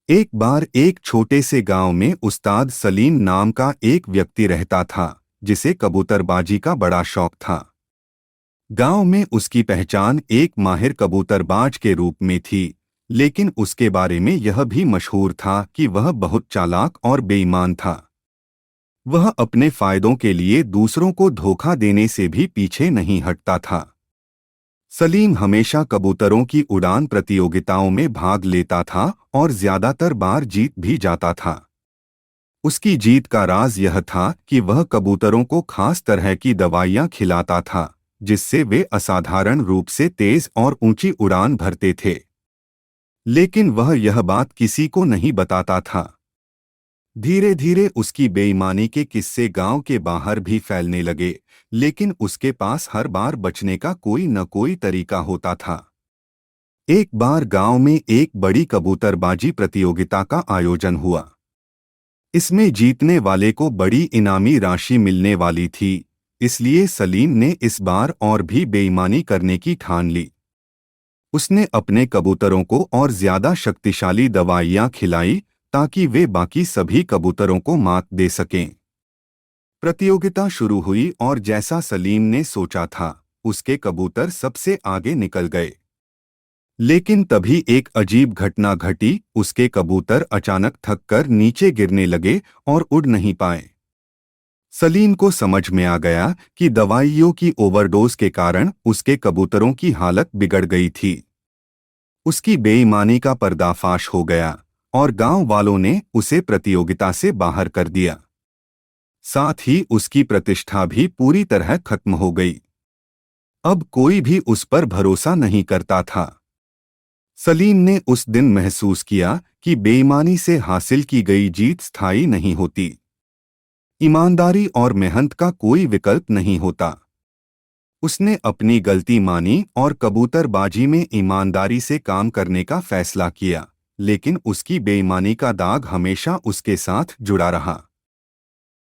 एक बार एक छोटे से गांव में उस्ताद सलीम नाम का एक व्यक्ति रहता था, जिसे कबूतरबाजी का बड़ा शौक था। गांव में उसकी पहचान एक माहिर कबूतरबाज के रूप में थी, लेकिन उसके बारे में यह भी मशहूर था कि वह बहुत चालाक और बेईमान था। वह अपने फायदों के लिए दूसरों को धोखा देने से भी पीछे नहीं हटता था। सलीम हमेशा कबूतरों की उड़ान प्रतियोगिताओं में भाग लेता था और ज्यादातर बार जीत भी जाता था। उसकी जीत का राज यह था कि वह कबूतरों को खास तरह की दवाइयां खिलाता था, जिससे वे असाधारण रूप से तेज और ऊंची उड़ान भरते थे। लेकिन वह यह बात किसी को नहीं बताता था। धीरे धीरे उसकी बेईमानी के किस्से गांव के बाहर भी फैलने लगे, लेकिन उसके पास हर बार बचने का कोई न कोई तरीका होता था। एक बार गांव में एक बड़ी कबूतरबाजी प्रतियोगिता का आयोजन हुआ। इसमें जीतने वाले को बड़ी इनामी राशि मिलने वाली थी, इसलिए सलीम ने इस बार और भी बेईमानी करने की ठान ली। उसने अपने कबूतरों को और ज्यादा शक्तिशाली दवाइयां खिलाई, ताकि वे बाकी सभी कबूतरों को मात दे सकें। प्रतियोगिता शुरू हुई और जैसा सलीम ने सोचा था, उसके कबूतर सबसे आगे निकल गए। लेकिन तभी एक अजीब घटना घटी। उसके कबूतर अचानक थककर नीचे गिरने लगे और उड़ नहीं पाए। सलीम को समझ में आ गया कि दवाइयों की ओवरडोज के कारण उसके कबूतरों की हालत बिगड़ गई थी। उसकी बेईमानी का पर्दाफाश हो गया और गांव वालों ने उसे प्रतियोगिता से बाहर कर दिया। साथ ही उसकी प्रतिष्ठा भी पूरी तरह खत्म हो गई। अब कोई भी उस पर भरोसा नहीं करता था। सलीम ने उस दिन महसूस किया कि बेईमानी से हासिल की गई जीत स्थायी नहीं होती। ईमानदारी और मेहनत का कोई विकल्प नहीं होता। उसने अपनी गलती मानी और कबूतरबाजी में ईमानदारी से काम करने का फैसला किया, लेकिन उसकी बेईमानी का दाग हमेशा उसके साथ जुड़ा रहा।